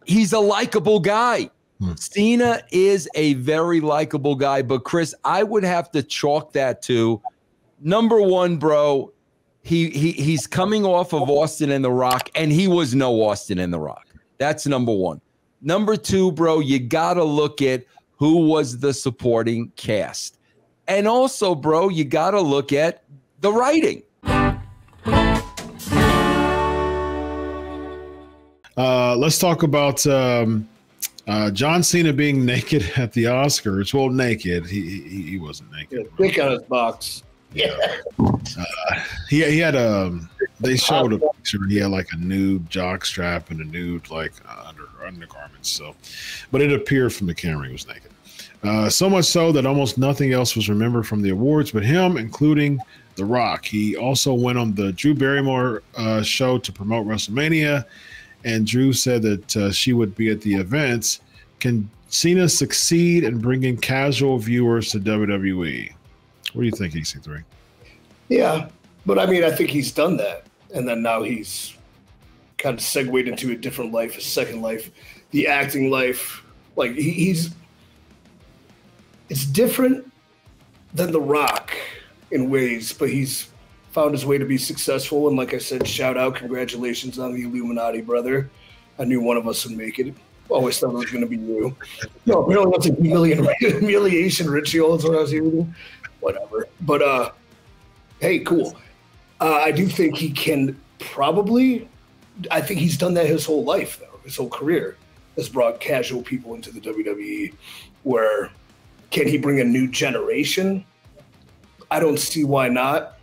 he's a likable guy. Cena is a very likable guy, but Chris, I would have to chalk that to number one, bro. He's coming off of Austin and The Rock, and he was no Austin and The Rock. That's number one. Number two, bro, you gotta look at who was the supporting cast, and also, bro, you gotta look at the writing. Let's talk about John Cena being naked at the Oscars. Well, naked. He wasn't naked. Yeah, dick on his box. Yeah. He had they showed a picture. He had like a nude jock strap and a nude like undergarments. So, but it appeared from the camera he was naked. So much so that almost nothing else was remembered from the awards but him, including The Rock. He also went on the Drew Barrymore show to promote WrestleMania. And Drew said that she would be at the events. Can Cena succeed in bringing casual viewers to WWE? What do you think, EC3? Yeah, but I mean, I think he's done that. And then now he's kind of segued into a different life, a second life, the acting life. Like, it's different than The Rock in ways, but he's found his way to be successful. And like I said, shout out, congratulations on the Illuminati, brother. I knew one of us would make it. Always thought it was going to be you. No, apparently that's a humiliation ritual is what I was hearing. Whatever. But, hey, cool. I do think he can probably, I think he's done that his whole life, though. His whole career has brought casual people into the WWE. Where can he bring a new generation? I don't see why not.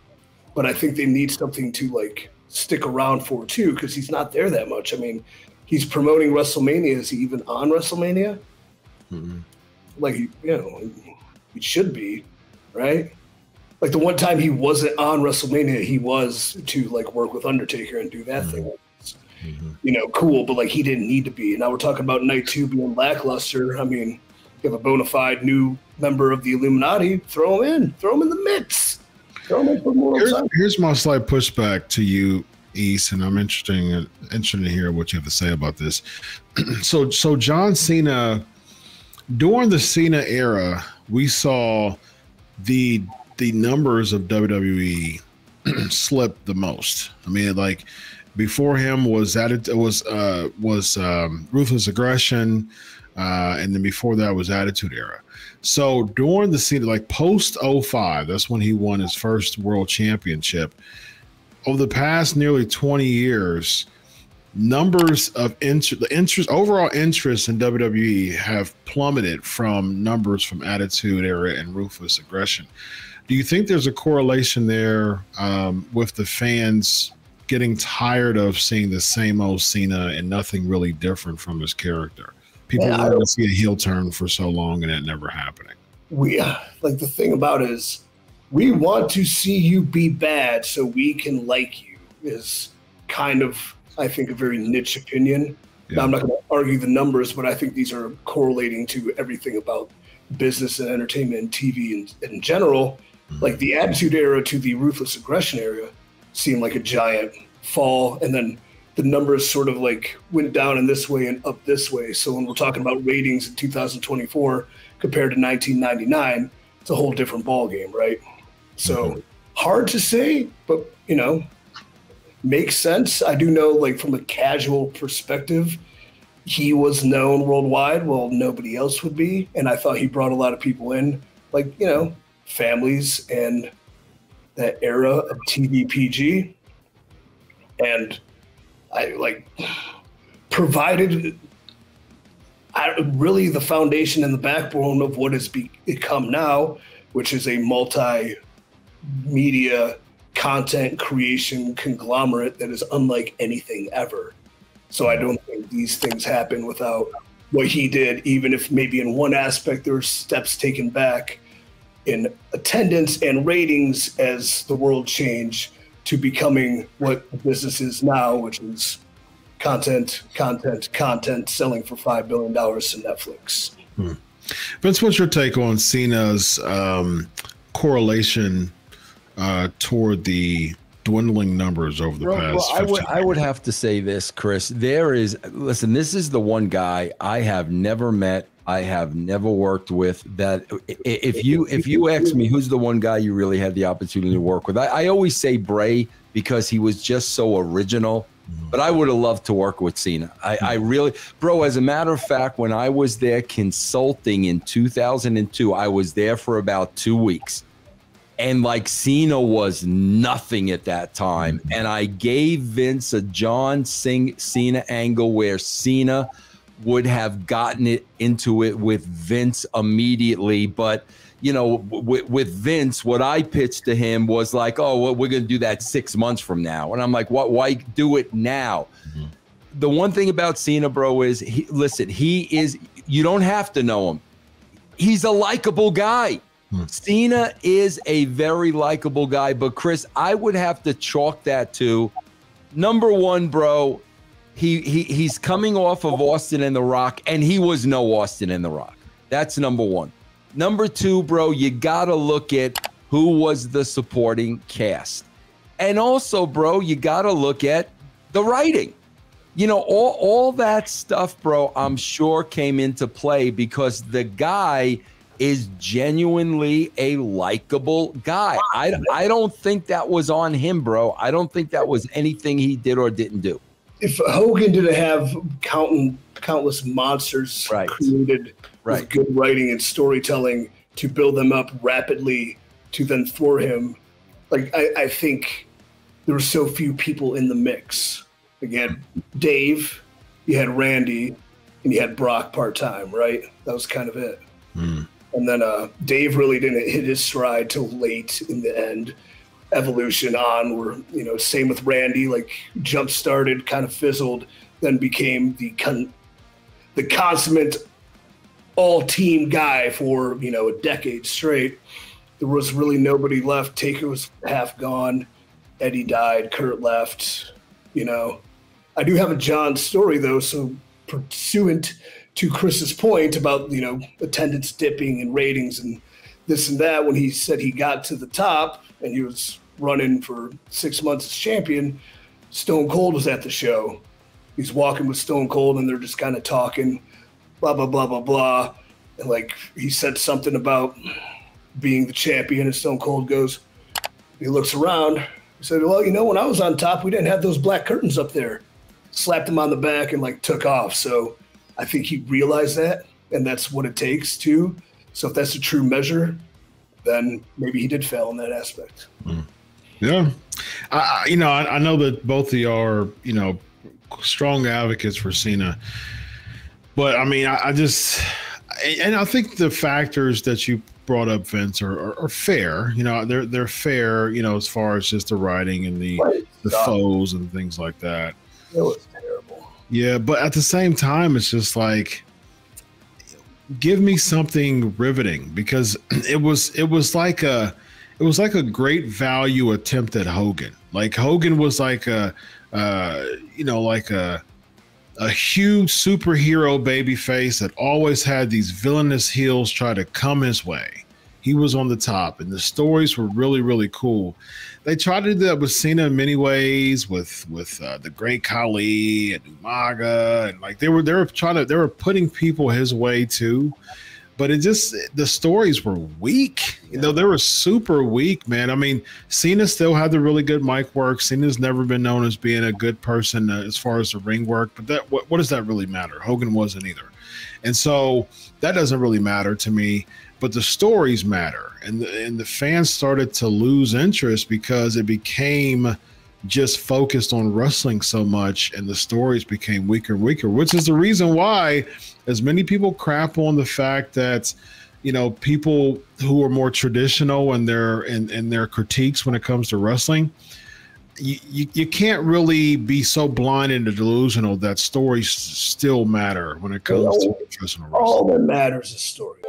But I think they need something to like stick around for too, because he's not there that much. I mean, he's promoting WrestleMania. Is he even on WrestleMania? Mm-hmm. Like, he should be, right? Like the one time he wasn't on WrestleMania, he was to like work with Undertaker and do that thing. Cool, but like he didn't need to be. And now we're talking about night 2 being lackluster. I mean, you have a bona fide new member of the Illuminati, throw him in the mix. Here's my slight pushback to you, East, and I'm interested to hear what you have to say about this. So John Cena, during the Cena era, we saw the numbers of WWE slip the most. I mean, like before him was Ruthless Aggression, and then before that was Attitude Era. So during the Cena, like post 05, that's when he won his first world championship. Over the past nearly 20 years, numbers of overall interest in WWE have plummeted from numbers from Attitude Era and Ruthless Aggression. Do you think there's a correlation there with the fans getting tired of seeing the same old Cena and nothing really different from his character? People wanted to see a heel turn for so long and it never happening. The thing about it is we want to see you be bad so we can like you is kind of, I think, a very niche opinion. Yeah. Now, I'm not going to argue the numbers, but I think these are correlating to everything about business and entertainment and TV in general. Mm-hmm. Like the Attitude Era to the Ruthless Aggression era seemed like a giant fall, and then the numbers sort of like went down in this way and up this way. So when we're talking about ratings in 2024 compared to 1999, it's a whole different ballgame, right? So hard to say, but makes sense. I do know, like from a casual perspective, he was known worldwide. Well, nobody else would be, and I thought he brought a lot of people in, like families and that era of TV PG, and I provided really the foundation and the backbone of what has become now, which is a multi-media content creation conglomerate that is unlike anything ever. So I don't think these things happen without what he did, even if maybe in one aspect there were steps taken back in attendance and ratings as the world changed to becoming what the business is now, which is content selling for $5 billion to Netflix. Vince, what's your take on Cena's correlation toward the dwindling numbers over the past 15 years. I would have to say this, Chris. Listen, this is the one guy I have never met, I have never worked with, that if you ask me who's the one guy you really had the opportunity to work with, I always say Bray because he was just so original. But I would have loved to work with Cena. I really, bro, as a matter of fact, when I was there consulting in 2002, I was there for about 2 weeks. And like Cena was nothing at that time. And I gave Vince a John Cena angle where Cena would have gotten it into it with Vince immediately. But, you know, with Vince, what I pitched to him was like, oh, well, we're going to do that 6 months from now. And I'm like, what? Why do it now? Mm-hmm. The one thing about Cena, bro, is you don't have to know him. He's a likable guy. Cena is a very likable guy, but Chris, I would have to chalk that to number one, bro. He's coming off of Austin and The Rock, and he was no Austin and The Rock. That's number one. Number two, bro, you gotta look at who was the supporting cast, and also, bro, you gotta look at the writing. You know, all that stuff, bro. I'm sure came into play because the guy is genuinely a likable guy. I don't think that was on him, bro. I don't think that was anything he did or didn't do. If Hogan didn't have countless monsters created with good writing and storytelling to build them up rapidly to then throw him, like I think there were so few people in the mix. Again, Dave, you had Randy, and you had Brock part-time, right? That was kind of it. And then Dave really didn't hit his stride till late in the end. Evolution on, where, you know, same with Randy, like jump started, kind of fizzled, then became the consummate all-team guy for, you know, a decade straight. There was really nobody left. Taker was half gone. Eddie died. Kurt left. You know, I do have a John story though, so pursuant to Chris's point about, you know, attendance dipping and ratings and this and that, when he said he got to the top and he was running for 6 months as champion, Stone Cold was at the show. He's walking with Stone Cold and they're just kind of talking, blah, blah, blah, blah, blah. And like he said something about being the champion, and Stone Cold goes, he looks around, he said, well, you know, when I was on top, we didn't have those black curtains up there. Slapped him on the back and like took off. So I think he realized that, and that's what it takes too. So if that's a true measure, then maybe he did fail in that aspect. Yeah. I know that both of you are, you know, strong advocates for Cena, but I mean, I think the factors that you brought up, Vince, are fair. You know, they're fair, you know, as far as just the writing and the foes and things like that. It was terrible. Yeah, but at the same time, it's just like, give me something riveting, because it was like a great value attempt at Hogan. Like Hogan was like a huge superhero babyface that always had these villainous heels try to come his way. He was on the top, and the stories were really, really cool. They tried to do that with Cena in many ways, with the Great Khali and Umaga, and like they were putting people his way too. But the stories were weak. You know, they were super weak, man. I mean, Cena still had the really good mic work. Cena's never been known as being a good person as far as the ring work. But what does that really matter? Hogan wasn't either. And so that doesn't really matter to me. But the stories matter. And the fans started to lose interest because it became just focused on wrestling so much, and the stories became weaker and weaker, which is the reason why as many people crap on the fact that, you know, people who are more traditional in their critiques when it comes to wrestling, you can't really be so blind and delusional that stories still matter when it comes to professional wrestling. All that matters is story.